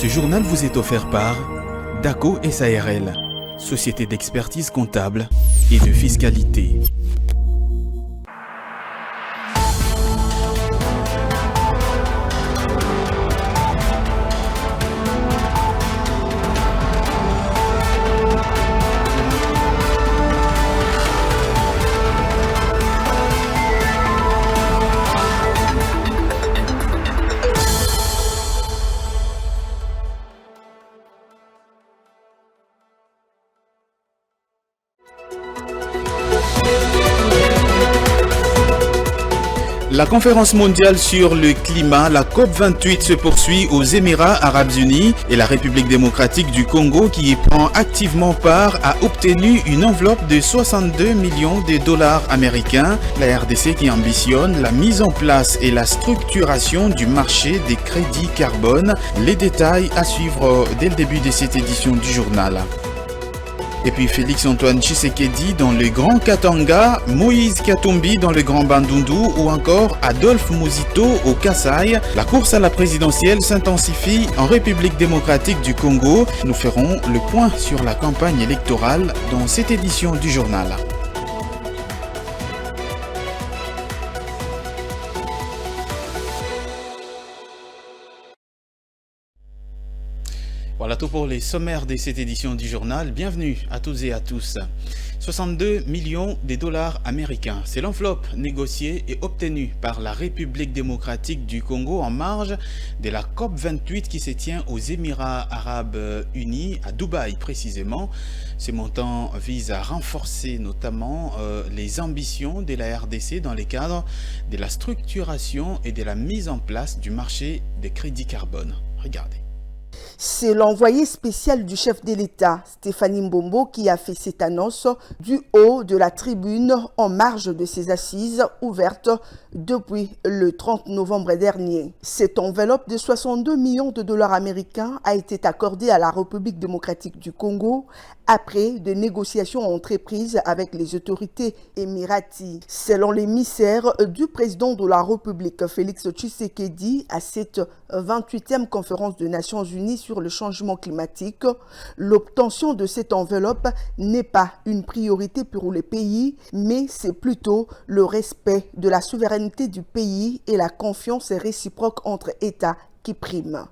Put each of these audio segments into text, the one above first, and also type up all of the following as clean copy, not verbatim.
Ce journal vous est offert par DACO SARL, société d'expertise comptable et de fiscalité. La conférence mondiale sur le climat, la COP28, se poursuit aux Émirats Arabes Unis et la République démocratique du Congo, qui y prend activement part, a obtenu une enveloppe de 62 millions de dollars américains. La RDC qui ambitionne la mise en place et la structuration du marché des crédits carbone. Les détails à suivre dès le début de cette édition du journal. Et puis Félix Antoine Tshisekedi dans le Grand Katanga, Moïse Katumbi dans le Grand Bandundu ou encore Adolphe Muzito au Kasaï. La course à la présidentielle s'intensifie en République démocratique du Congo. Nous ferons le point sur la campagne électorale dans cette édition du journal. Voilà tout pour les sommaires de cette édition du journal. Bienvenue à toutes et à tous. 62 millions de dollars américains. C'est l'enveloppe négociée et obtenue par la République démocratique du Congo en marge de la COP28 qui se tient aux Émirats Arabes Unis, à Dubaï précisément. Ce montant vise à renforcer notamment les ambitions de la RDC dans le cadre de la structuration et de la mise en place du marché des crédits carbone. Regardez. C'est l'envoyé spécial du chef de l'État, Stéphanie Mbombo, qui a fait cette annonce du haut de la tribune en marge de ses assises ouvertes depuis le 30 novembre dernier. Cette enveloppe de 62 millions de dollars américains a été accordée à la République démocratique du Congo après des négociations entreprises avec les autorités émiraties. Selon l'émissaire du président de la République, Félix Tshisekedi, à cette 28e conférence des Nations Unies sur le changement climatique, l'obtention de cette enveloppe n'est pas une priorité pour le pays, mais c'est plutôt le respect de la souveraineté du pays et la confiance réciproque entre États qui prime.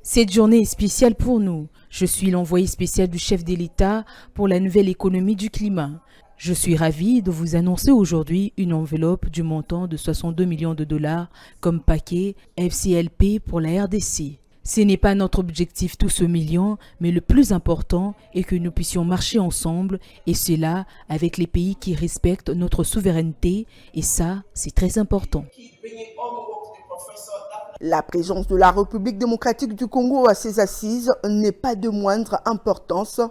Cette journée est spéciale pour nous. Je suis l'envoyé spécial du chef de l'État pour la nouvelle économie du climat. Je suis ravi de vous annoncer aujourd'hui une enveloppe du montant de 62 millions de dollars comme paquet FCLP pour la RDC. Ce n'est pas notre objectif tout ce million, mais le plus important est que nous puissions marcher ensemble, et cela avec les pays qui respectent notre souveraineté, et ça, c'est très important. La présence de la République démocratique du Congo à ces assises n'est pas de moindre importance,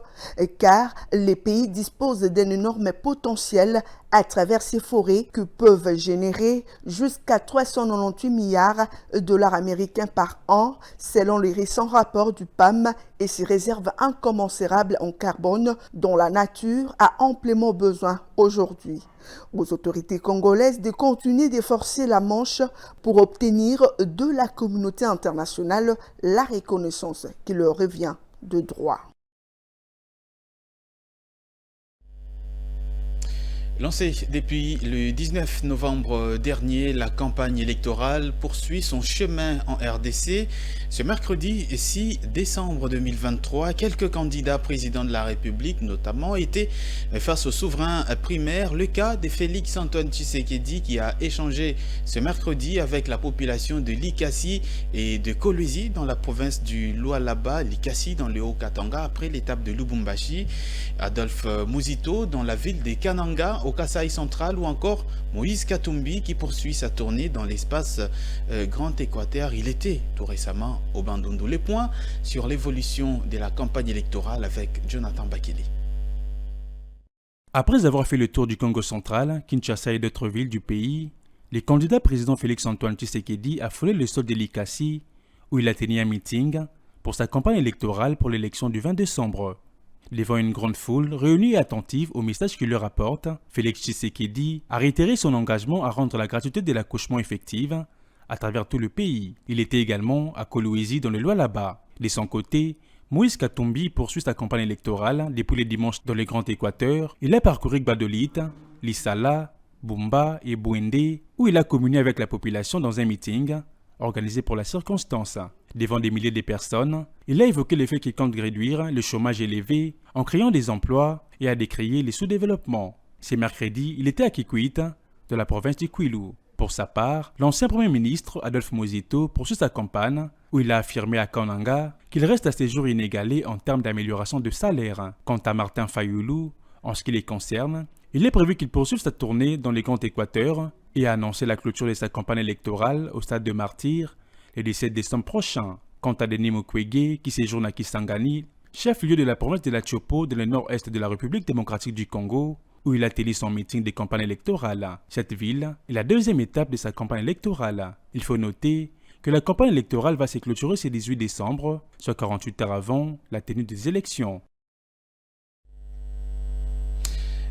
car les pays disposent d'un énorme potentiel à travers ces forêts que peuvent générer jusqu'à 398 milliards de dollars américains par an, selon les récents rapports du PAM, et ces réserves incommensurables en carbone dont la nature a amplement besoin aujourd'hui. Aux autorités congolaises de continuer de forcer la manche pour obtenir de la communauté internationale la reconnaissance qui leur revient de droit. Lancée depuis le 19 novembre dernier, la campagne électorale poursuit son chemin en RDC. Ce mercredi 6 décembre 2023, quelques candidats présidents de la République notamment étaient face aux souverains primaires. Le cas de Félix Antoine Tshisekedi qui a échangé ce mercredi avec la population de Likasi et de Kolwezi dans la province du Lualaba, Likasi dans le Haut-Katanga après l'étape de Lubumbashi, Adolphe Muzito dans la ville de Kananga au Kasaï central, ou encore Moïse Katumbi qui poursuit sa tournée dans l'espace Grand Équateur. Il était tout récemment au Bandundu. Les points sur l'évolution de la campagne électorale avec Jonathan Bakele. Après avoir fait le tour du Congo central, Kinshasa et d'autres villes du pays, le candidat président Félix Antoine Tshisekedi a frôlé le sol de Likasi où il a tenu un meeting pour sa campagne électorale pour l'élection du 20 décembre. Devant une grande foule réunie et attentive au message qu'il leur apporte, Félix Tshisekedi a réitéré son engagement à rendre la gratuité de l'accouchement effective à travers tout le pays. Il était également à Kolwezi dans le Lualaba. De son côté, Moïse Katumbi poursuit sa campagne électorale depuis le dimanche dans le Grand Équateur. Il a parcouru Gbadolite, Lissala, Bumba et Bouende, où il a communié avec la population dans un meeting organisé pour la circonstance. Devant des milliers de personnes, il a évoqué le fait qu'il compte réduire le chômage élevé en créant des emplois et a décrié les sous-développements. Ce mercredi, il était à Kikwit, de la province du Kwilu. Pour sa part, l'ancien Premier ministre Adolphe Mozito poursuit sa campagne où il a affirmé à Kananga qu'il reste à ce jour inégalé en termes d'amélioration de salaire. Quant à Martin Fayoulou, en ce qui les concerne, il est prévu qu'il poursuive sa tournée dans les Grands Équateurs et a annoncé la clôture de sa campagne électorale au stade de Martyr le 17 décembre prochain. Quant à Denis Mukwege, qui séjourne à Kisangani, chef-lieu de la province de la Tchopo dans le nord-est de la République démocratique du Congo, où il a tenu son meeting de campagne électorale. Cette ville est la deuxième étape de sa campagne électorale. Il faut noter que la campagne électorale va se clôturer ce 18 décembre, soit 48 heures avant la tenue des élections.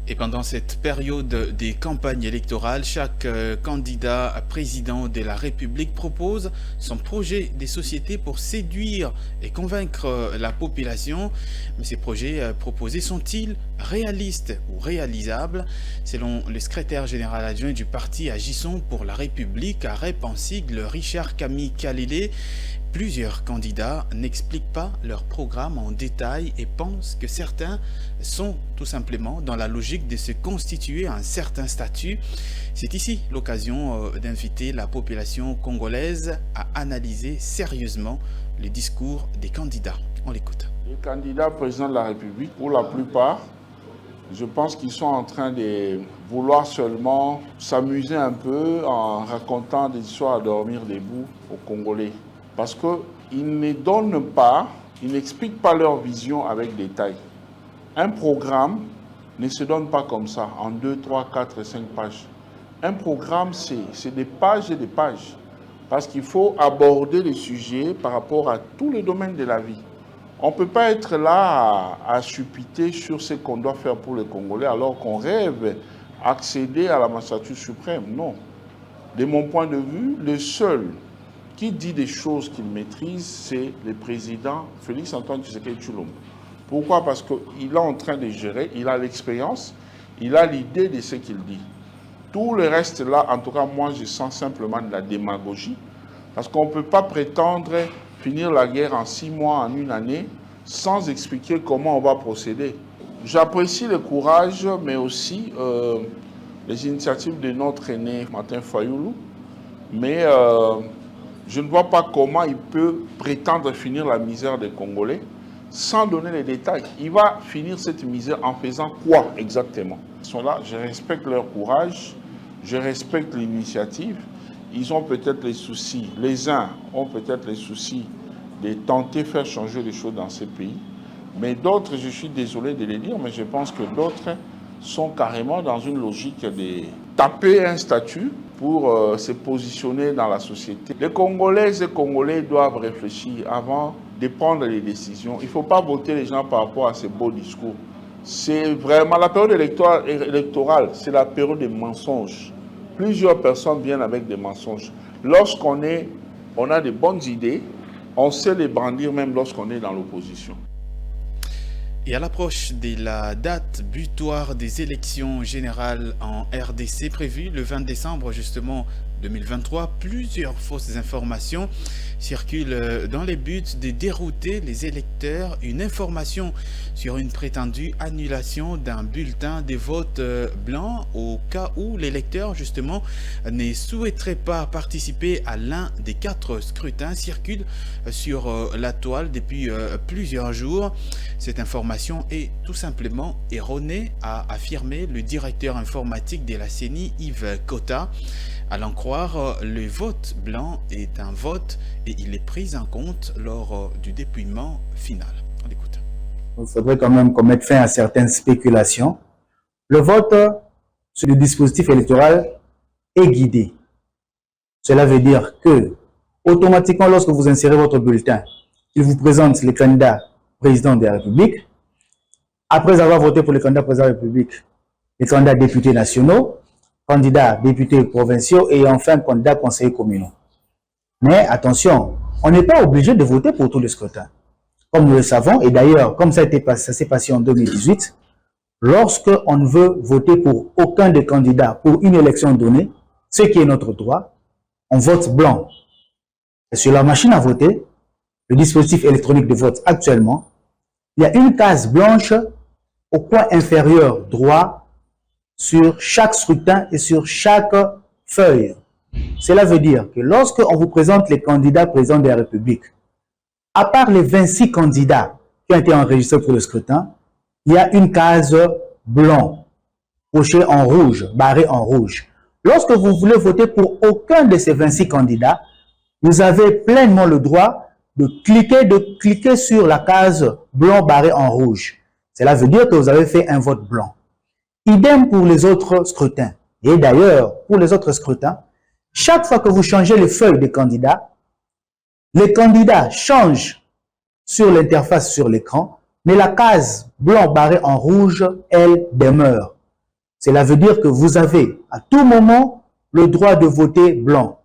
Et pendant cette période des campagnes électorales, chaque candidat à président de la République propose son projet des sociétés pour séduire et convaincre la population. Mais ces projets proposés sont-ils réalistes ou réalisables? Selon le secrétaire général adjoint du parti Agissons pour la République à Rep en sigle, Richard Camille Kalele, plusieurs candidats n'expliquent pas leur programme en détail et pensent que certains sont tout simplement dans la logique de se constituer un certain statut. C'est ici l'occasion d'inviter la population congolaise à analyser sérieusement le discours des candidats. On l'écoute. Les candidats présidents de la République, pour la plupart, je pense qu'ils sont en train de vouloir seulement s'amuser un peu en racontant des histoires à dormir debout aux Congolais. Parce qu'ils ne donnent pas, ils n'expliquent pas leur vision avec détail. Un programme ne se donne pas comme ça, en 2, 3, 4, 5 pages. Un programme, c'est des pages et des pages. Parce qu'il faut aborder les sujets par rapport à tous les domaines de la vie. On ne peut pas être là à suppiter sur ce qu'on doit faire pour les Congolais alors qu'on rêve accéder à la magistrature suprême. Non. De mon point de vue, le seul qui dit des choses qu'il maîtrise, c'est le président Félix-Antoine Tshisekedi Tshilombo. Pourquoi? Parce qu'il est en train de gérer, il a l'expérience, il a l'idée de ce qu'il dit. Tout le reste là, en tout cas, moi, je sens simplement de la démagogie, parce qu'on ne peut pas prétendre finir la guerre en 6 mois, en 1 année, sans expliquer comment on va procéder. J'apprécie le courage, mais aussi les initiatives de notre aîné Martin Fayoulou, mais je ne vois pas comment il peut prétendre finir la misère des Congolais sans donner les détails. Il va finir cette misère en faisant quoi exactement? Ils sont là, je respecte leur courage, je respecte l'initiative. Ils ont peut-être les soucis, les uns ont peut-être les soucis de tenter de faire changer les choses dans ces pays. Mais d'autres, je suis désolé de les dire, mais je pense que d'autres sont carrément dans une logique de taper un statut pour se positionner dans la société. Les Congolaises et Congolais doivent réfléchir avant de prendre les décisions. Il ne faut pas voter les gens par rapport à ces beaux discours. C'est vraiment la période électorale, c'est la période des mensonges. Plusieurs personnes viennent avec des mensonges. Lorsqu'on a de bonnes idées, on sait les brandir même lorsqu'on est dans l'opposition. Et à l'approche de la date butoir des élections générales en RDC prévue le 20 décembre justement 2023, plusieurs fausses informations circulent dans les buts de dérouter les électeurs. Une information sur une prétendue annulation d'un bulletin de vote blanc au cas où l'électeur justement ne souhaiterait pas participer à l'un des 4 scrutins circule sur la toile depuis plusieurs jours. Cette information est tout simplement erronée, a affirmé le directeur informatique de la CENI, Yves Kota. À l'en croire, le vote blanc est un vote et il est pris en compte lors du dépouillement final. On écoute. Il faudrait quand même qu'on mette fin à certaines spéculations. Le vote sur le dispositif électoral est guidé. Cela veut dire que, automatiquement, lorsque vous insérez votre bulletin, il vous présente le candidat président de la République. Après avoir voté pour le candidat président de la République, les candidats députés nationaux, candidats députés provinciaux et enfin candidats conseillers communaux. Mais attention, on n'est pas obligé de voter pour tous les scrutins. Comme nous le savons, et d'ailleurs, comme ça s'est passé en 2018, lorsque on ne veut voter pour aucun des candidats pour une élection donnée, ce qui est notre droit, on vote blanc. Et sur la machine à voter, le dispositif électronique de vote actuellement, il y a une case blanche au coin inférieur droit sur chaque scrutin et sur chaque feuille. Cela veut dire que lorsque on vous présente les candidats présidents de la République, à part les 26 candidats qui ont été enregistrés pour le scrutin, il y a une case blanc, cochée en rouge, barrée en rouge. Lorsque vous voulez voter pour aucun de ces 26 candidats, vous avez pleinement le droit de cliquer sur la case blanc barrée en rouge. Cela veut dire que vous avez fait un vote blanc. Idem pour les autres scrutins. Et d'ailleurs, pour les autres scrutins, chaque fois que vous changez les feuilles des candidats, les candidats changent sur l'interface sur l'écran, mais la case blanc barrée en rouge, elle demeure. Cela veut dire que vous avez à tout moment le droit de voter blanc.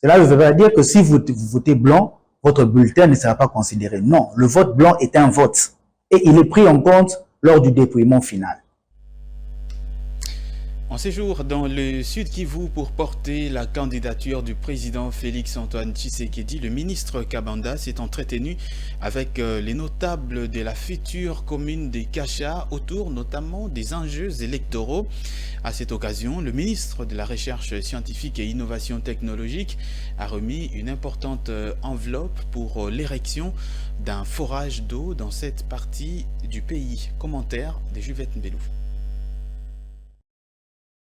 Cela ne veut pas dire que si vous votez blanc, votre bulletin ne sera pas considéré. Non, le vote blanc est un vote et il est pris en compte lors du dépouillement final. En séjour dans le Sud Kivu pour porter la candidature du président Félix-Antoine Tshisekedi, le ministre Kabanda s'est entretenu avec les notables de la future commune de Kasha autour notamment des enjeux électoraux. À cette occasion, le ministre de la Recherche scientifique et innovation technologique a remis une importante enveloppe pour l'érection d'un forage d'eau dans cette partie du pays. Commentaire de Juvette Mbelou.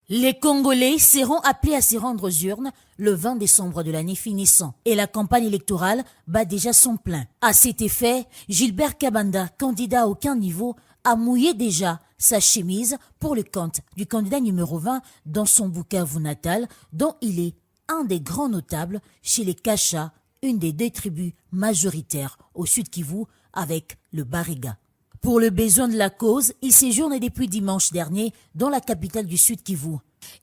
Les Congolais seront appelés à se rendre aux urnes le 20 décembre de l'année finissant et la campagne électorale bat déjà son plein. À cet effet, Gilbert Kabanda, candidat à aucun niveau, a mouillé déjà sa chemise pour le compte du candidat numéro 20 dans son Bukavu natal, dont il est un des grands notables chez les Kasha, une des 2 tribus majoritaires au Sud Kivu avec le Bariga. Pour le besoin de la cause, il séjourne depuis dimanche dernier dans la capitale du Sud Kivu.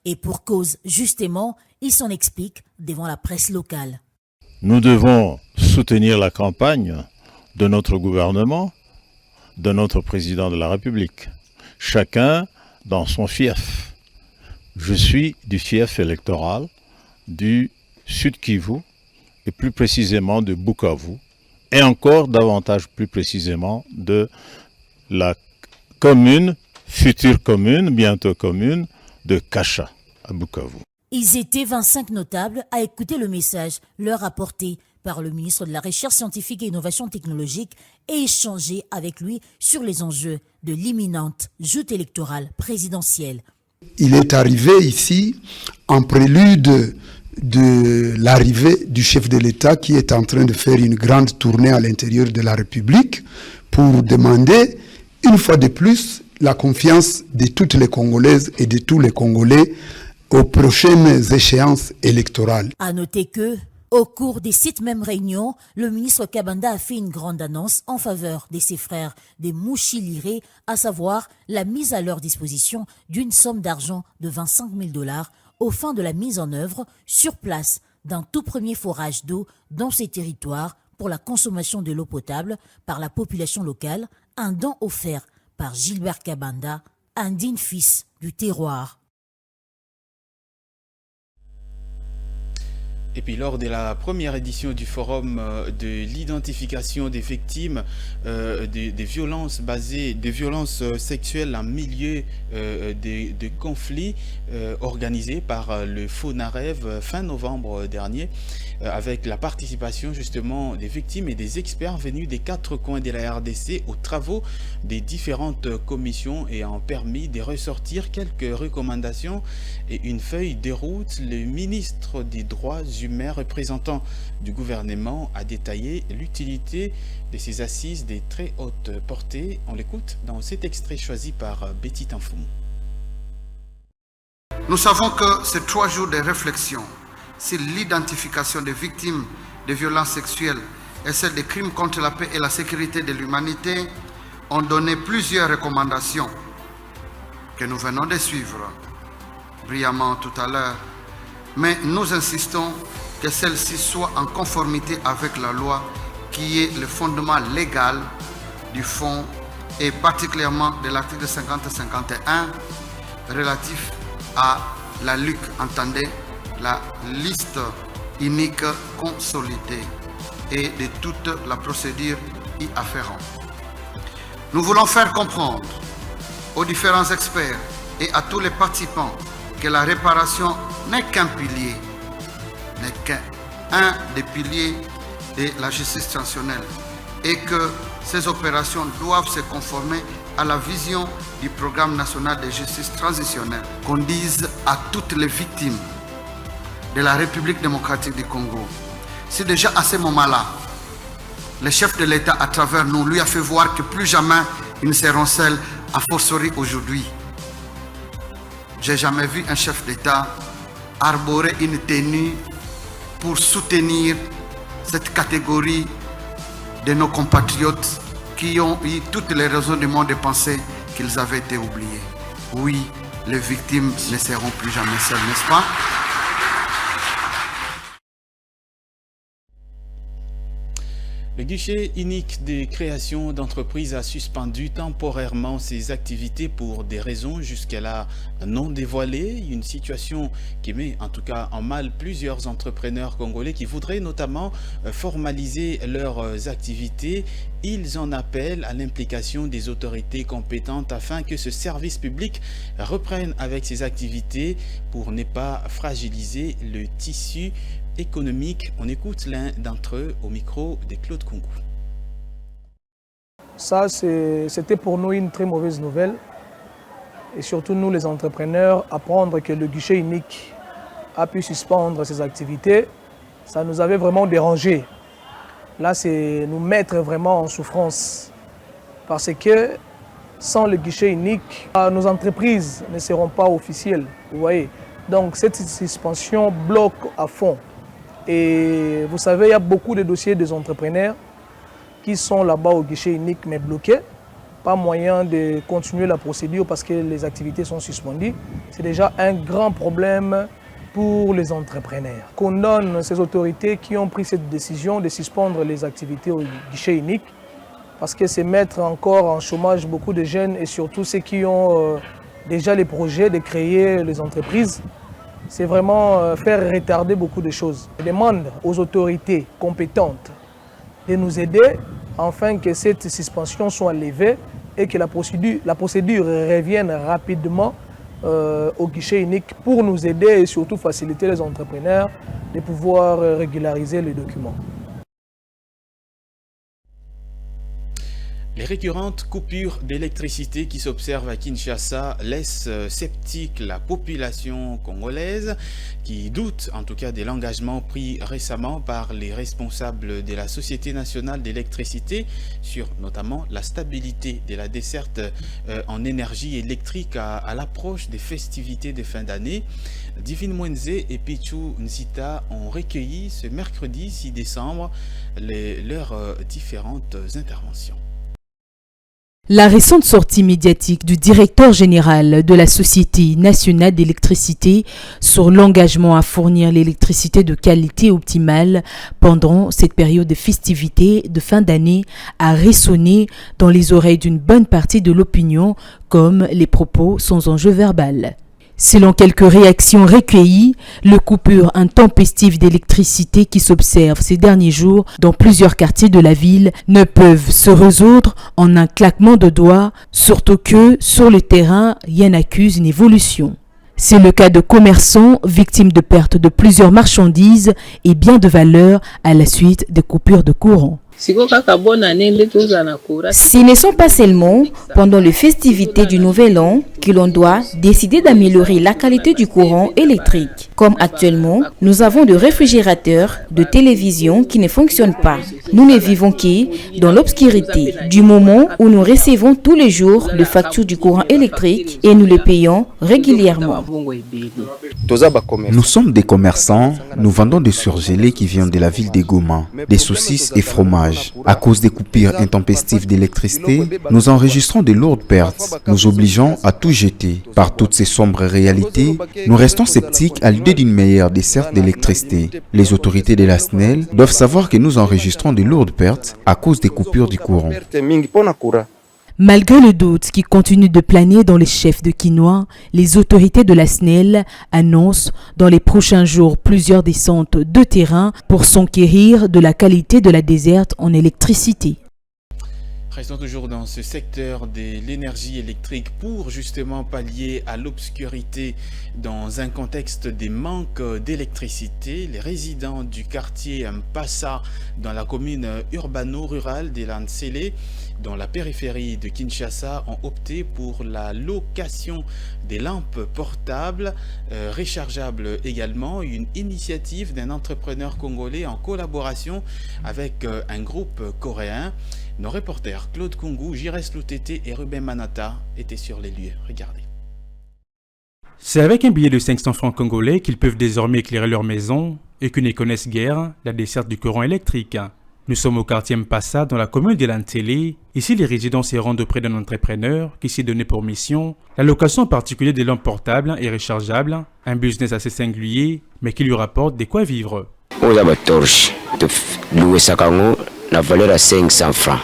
Et pour cause, justement, il s'en explique devant la presse locale. Nous devons soutenir la campagne de notre gouvernement, de notre président de la République. Chacun dans son fief. Je suis du fief électoral du Sud Kivu et plus précisément de Bukavu et encore davantage plus précisément de la commune, future commune, bientôt commune, de Kasha, à Bukavu. Ils étaient 25 notables à écouter le message leur apporté par le ministre de la Recherche scientifique et innovation technologique et échanger avec lui sur les enjeux de l'imminente joute électorale présidentielle. Il est arrivé ici en prélude de l'arrivée du chef de l'État qui est en train de faire une grande tournée à l'intérieur de la République pour demander une fois de plus la confiance de toutes les Congolaises et de tous les Congolais aux prochaines échéances électorales. À noter que, au cours de cette même réunion, le ministre Kabanda a fait une grande annonce en faveur de ses frères des Mouchiliré, à savoir la mise à leur disposition d'une somme d'argent de 25 000 $ aux fins de la mise en œuvre sur place d'un tout premier forage d'eau dans ces territoires pour la consommation de l'eau potable par la population locale, un don offert par Gilbert Kabanda, un digne fils du terroir. Et puis lors de la première édition du forum de l'identification des victimes des violences sexuelles en milieu de conflits organisé par le FONAREV fin novembre dernier, avec la participation justement des victimes et des experts venus des 4 coins de la RDC aux travaux des différentes commissions et ont permis de ressortir quelques recommandations et une feuille de route. Le ministre des Droits humains représentant du gouvernement a détaillé l'utilité de ces assises des très hautes portées. On l'écoute dans cet extrait choisi par Betty Tanfoum. Nous savons que ces 3 jours de réflexion sur l'identification des victimes de violences sexuelles et celles des crimes contre la paix et la sécurité de l'humanité ont donné plusieurs recommandations que nous venons de suivre brillamment tout à l'heure. Mais nous insistons que celle-ci soit en conformité avec la loi qui est le fondement légal du fonds et particulièrement de l'article 50-51 relatif à la LUC, entendez, la liste unique consolidée et de toute la procédure y afférente. Nous voulons faire comprendre aux différents experts et à tous les participants que la réparation n'est qu'un pilier, n'est qu'un des piliers de la justice transitionnelle et que ces opérations doivent se conformer à la vision du programme national de justice transitionnelle. Qu'on dise à toutes les victimes de la République démocratique du Congo, si déjà à ce moment-là, le chef de l'État à travers nous lui a fait voir que plus jamais ils ne seront seuls, a fortiori aujourd'hui. J'ai jamais vu un chef d'État arborer une tenue pour soutenir cette catégorie de nos compatriotes qui ont eu toutes les raisons du monde de penser qu'ils avaient été oubliés. Oui, les victimes ne seront plus jamais seules, n'est-ce pas? Le guichet unique de création d'entreprises a suspendu temporairement ses activités pour des raisons jusqu'à-là non dévoilées. Une situation qui met en tout cas en mal plusieurs entrepreneurs congolais qui voudraient notamment formaliser leurs activités. Ils en appellent à l'implication des autorités compétentes afin que ce service public reprenne avec ses activités pour ne pas fragiliser le tissu économique. On écoute l'un d'entre eux au micro de Claude Kungu. Ça, c'était pour nous une très mauvaise nouvelle. Et surtout nous, les entrepreneurs, apprendre que le guichet unique a pu suspendre ses activités, ça nous avait vraiment dérangé. Là, c'est nous mettre vraiment en souffrance. Parce que sans le guichet unique, nos entreprises ne seront pas officielles. Vous voyez. Donc cette suspension bloque à fond. Et vous savez, il y a beaucoup de dossiers des entrepreneurs qui sont là-bas au guichet unique mais bloqués. Pas moyen de continuer la procédure parce que les activités sont suspendues. C'est déjà un grand problème pour les entrepreneurs. Qu'on donne ces autorités qui ont pris cette décision de suspendre les activités au guichet unique parce que c'est mettre encore en chômage beaucoup de jeunes et surtout ceux qui ont déjà les projets de créer les entreprises. C'est vraiment faire retarder beaucoup de choses. Je demande aux autorités compétentes de nous aider afin que cette suspension soit levée et que la procédure revienne rapidement au guichet unique pour nous aider et surtout faciliter les entrepreneurs de pouvoir régulariser les documents. Les récurrentes coupures d'électricité qui s'observent à Kinshasa laissent sceptique la population congolaise qui doute en tout cas de l'engagement pris récemment par les responsables de la Société nationale d'électricité sur notamment la stabilité de la desserte en énergie électrique à l'approche des festivités de fin d'année. Divine Mwenze et Pichou Nzita ont recueilli ce mercredi 6 décembre leurs différentes interventions. La récente sortie médiatique du directeur général de la Société nationale d'électricité sur l'engagement à fournir l'électricité de qualité optimale pendant cette période de festivités de fin d'année a résonné dans les oreilles d'une bonne partie de l'opinion comme les propos sans enjeu verbal. Selon quelques réactions recueillies, le coupure intempestive d'électricité qui s'observe ces derniers jours dans plusieurs quartiers de la ville ne peuvent se résoudre en un claquement de doigts, surtout que, sur le terrain, rien n'accuse une évolution. C'est le cas de commerçants victimes de pertes de plusieurs marchandises et biens de valeur à la suite des coupures de courant. Ce ne sont pas seulement pendant les festivités du Nouvel An que l'on doit décider d'améliorer la qualité du courant électrique. Comme actuellement, nous avons des réfrigérateurs, de télévisions qui ne fonctionnent pas. Nous ne vivons que dans l'obscurité du moment où nous recevons tous les jours les factures du courant électrique et nous les payons régulièrement. Nous sommes des commerçants, nous vendons des surgelés qui viennent de la ville de Goma, des saucisses et fromages. À cause des coupures intempestives d'électricité, nous enregistrons de lourdes pertes, nous obligeons à tout jeter. Par toutes ces sombres réalités, nous restons sceptiques à l'idée l'idée d'une meilleure desserte d'électricité. Les autorités de la SNEL doivent savoir que nous enregistrons de lourdes pertes à cause des coupures du courant. Malgré le doute qui continue de planer dans les chefs de quinoa, les autorités de la SNEL annoncent dans les prochains jours plusieurs descentes de terrain pour s'enquérir de la qualité de la desserte en électricité. Restons toujours dans ce secteur de l'énergie électrique pour justement pallier à l'obscurité dans un contexte des manques d'électricité. Les résidents du quartier Mpassa dans la commune urbano-rurale de Lantsele, dans la périphérie de Kinshasa, ont opté pour la location des lampes portables, rechargeables également, une initiative d'un entrepreneur congolais en collaboration avec un groupe coréen. Nos reporters Claude Kungu, Jires Loutete et Ruben Manata étaient sur les lieux. Regardez. C'est avec un billet de 500 francs congolais qu'ils peuvent désormais éclairer leur maison et qu'ils ne connaissent guère la desserte du courant électrique. Nous sommes au quartier Mpassa, dans la commune de Lantsele. Ici, les résidents se rendent auprès d'un entrepreneur qui s'est donné pour mission la location en particulier des lampes portables et rechargeables, un business assez singulier, mais qui lui rapporte de quoi vivre. La valeur à 500 francs.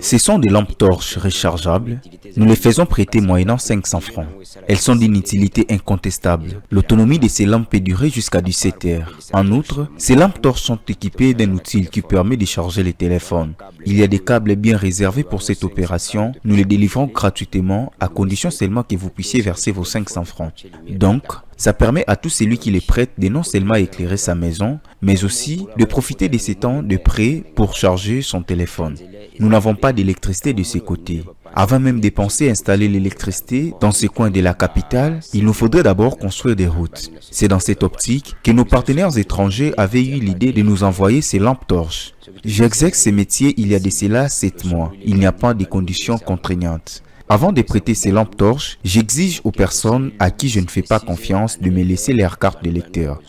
Ce sont des lampes torches rechargeables. Nous les faisons prêter moyennant 500 francs. Elles sont d'une utilité incontestable. L'autonomie de ces lampes peut durer jusqu'à 17 heures. En outre, ces lampes torches sont équipées d'un outil qui permet de charger les téléphones. Il y a des câbles bien réservés pour cette opération. Nous les délivrons gratuitement à condition seulement que vous puissiez verser vos 500 francs. Donc, ça permet à tout celui qui les prête de non seulement éclairer sa maison, mais aussi de profiter de ces temps de prêt pour charger son téléphone. Nous n'avons pas d'électricité de ces côtés. Avant même de penser à installer l'électricité dans ces coins de la capitale, il nous faudrait d'abord construire des routes. C'est dans cette optique que nos partenaires étrangers avaient eu l'idée de nous envoyer ces lampes torches. J'exerce ce métier il y a de cela 7 mois. Il n'y a pas de conditions contraignantes. Avant de prêter ces lampes torches, j'exige aux personnes à qui je ne fais pas confiance de me laisser leur carte de lecteur.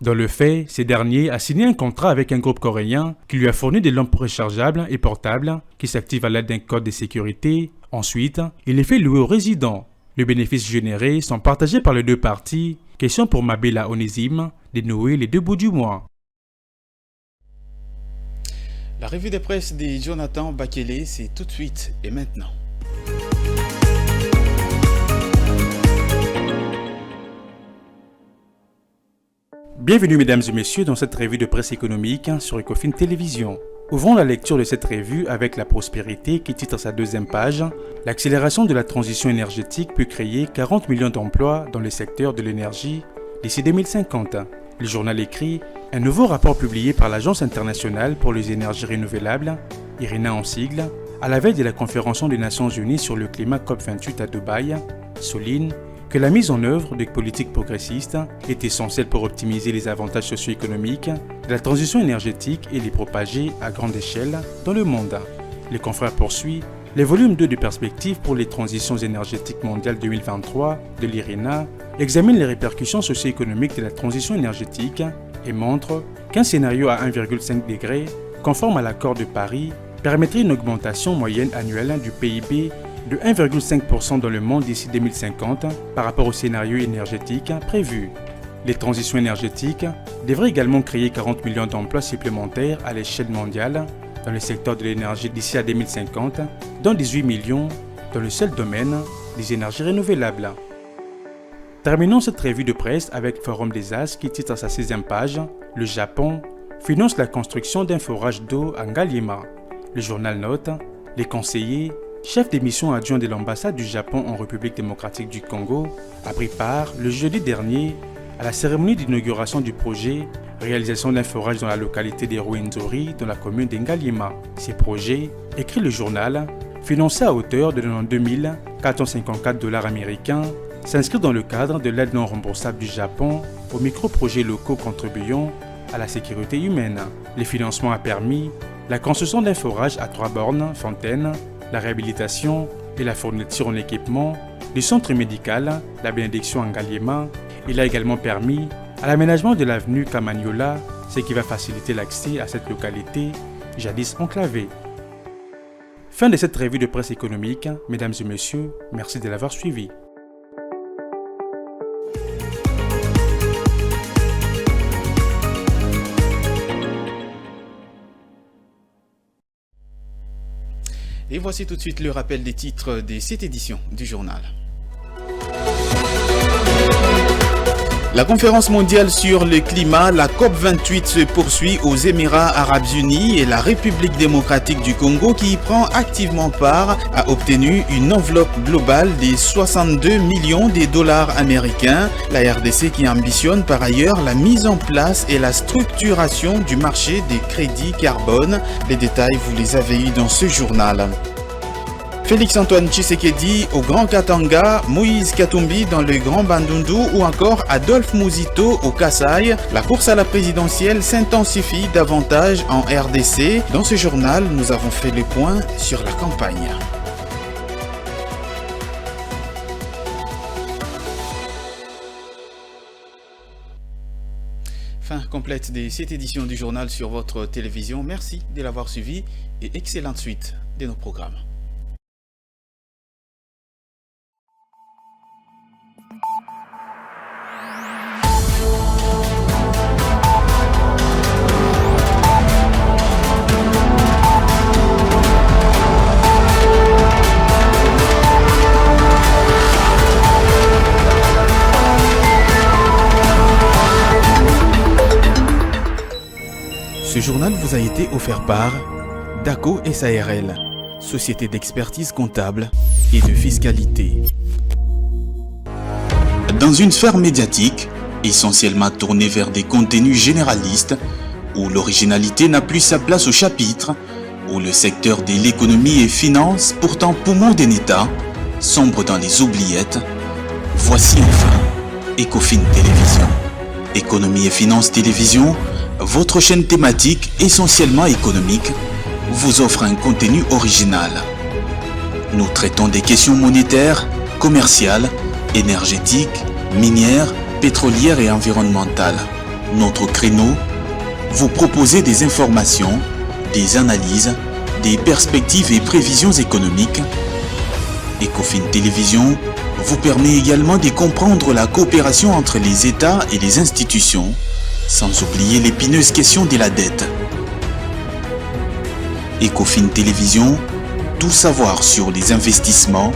Dans le fait, ce dernier a signé un contrat avec un groupe coréen qui lui a fourni des lampes rechargeables et portables qui s'activent à l'aide d'un code de sécurité. Ensuite, il les fait louer aux résidents. Les bénéfices générés sont partagés par les deux parties. Question pour Mabela Onésime de nouer les 2 bouts du mois. La revue de presse de Jonathan Bakele, c'est tout de suite et maintenant. Bienvenue mesdames et messieurs dans cette revue de presse économique sur Ecofin Télévision. Ouvrons la lecture de cette revue avec La Prospérité qui titre sa 2e page « L'accélération de la transition énergétique peut créer 40 millions d'emplois dans le secteur de l'énergie d'ici 2050 ». Le journal écrit « Un nouveau rapport publié par l'Agence internationale pour les énergies renouvelables, IRENA en sigle, à la veille de la conférence des Nations Unies sur le climat COP28 à Dubaï, souligne que la mise en œuvre de politiques progressistes est essentielle pour optimiser les avantages socio-économiques de la transition énergétique et les propager à grande échelle dans le monde. » Les confrères poursuivent le volume 2 de perspectives pour les transitions énergétiques mondiales 2023 de l'IRENA examine les répercussions socio-économiques de la transition énergétique et montre qu'un scénario à 1,5 degré, conforme à l'accord de Paris, permettrait une augmentation moyenne annuelle du PIB de 1,5% dans le monde d'ici 2050 par rapport au scénario énergétique prévu. Les transitions énergétiques devraient également créer 40 millions d'emplois supplémentaires à l'échelle mondiale dans le secteur de l'énergie d'ici à 2050, dont 18 millions dans le seul domaine des énergies renouvelables. Terminons cette revue de presse avec Forum des As qui titre à sa 6e page « Le Japon finance la construction d'un forage d'eau à Ngaliema ». Le journal note « Les conseillers, chefs des missions adjoints de l'ambassade du Japon en République démocratique du Congo, a pris part le jeudi dernier à la cérémonie d'inauguration du projet réalisation d'un forage dans la localité de Rwenzori dans la commune d'Ngaliema. Ces projets, écrit le journal, financés à hauteur de 92 454 $ américains, s'inscrivent dans le cadre de l'aide non remboursable du Japon aux micro-projets locaux contribuant à la sécurité humaine. Le financement a permis la construction d'un forage à 3 bornes, fontaines, la réhabilitation et la fourniture en équipement du centre médical, la bénédiction à Ngaliema. Il a également permis à l'aménagement de l'avenue Kamanyola, ce qui va faciliter l'accès à cette localité, jadis enclavée. Fin de cette revue de presse économique. Mesdames et messieurs, merci de l'avoir suivi. Et voici tout de suite le rappel des titres de cette édition du journal. La conférence mondiale sur le climat, la COP28, se poursuit aux Émirats arabes unis et la République démocratique du Congo, qui y prend activement part, a obtenu une enveloppe globale de 62 millions de dollars américains. La RDC qui ambitionne par ailleurs la mise en place et la structuration du marché des crédits carbone. Les détails, vous les avez eus dans ce journal. Félix-Antoine Tshisekedi au Grand Katanga, Moïse Katumbi dans le Grand Bandundu ou encore Adolphe Mouzito au Kasaï. La course à la présidentielle s'intensifie davantage en RDC. Dans ce journal, nous avons fait le point sur la campagne. Fin complète de cette édition du journal sur votre télévision. Merci de l'avoir suivi et excellente suite de nos programmes. Ce journal vous a été offert par DACO SARL, société d'expertise comptable et de fiscalité. Dans une sphère médiatique, essentiellement tournée vers des contenus généralistes, où l'originalité n'a plus sa place au chapitre, où le secteur de l'économie et finance, pourtant poumon d'un État, sombre dans les oubliettes, voici enfin Ecofin Télévision. Économie et finance télévision, votre chaîne thématique essentiellement économique, vous offre un contenu original. Nous traitons des questions monétaires, commerciales, énergétiques, minières, pétrolières et environnementales. Notre créneau, vous proposer des informations, des analyses, des perspectives et prévisions économiques. Ecofin Télévision vous permet également de comprendre la coopération entre les États et les institutions, sans oublier l'épineuse question de la dette. Ecofin Télévision, tout savoir sur les investissements,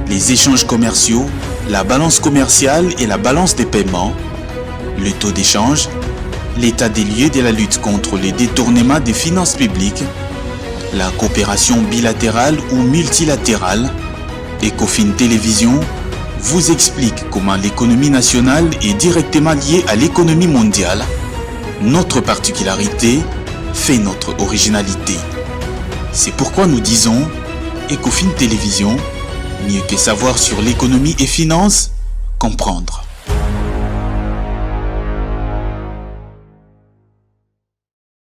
les échanges commerciaux, la balance commerciale et la balance des paiements, le taux d'échange, l'état des lieux de la lutte contre les détournements des finances publiques, la coopération bilatérale ou multilatérale. Ecofin Télévision vous explique comment l'économie nationale est directement liée à l'économie mondiale. Notre particularité fait notre originalité. C'est pourquoi nous disons Ecofin Télévision, mieux que savoir sur l'économie et finances, comprendre.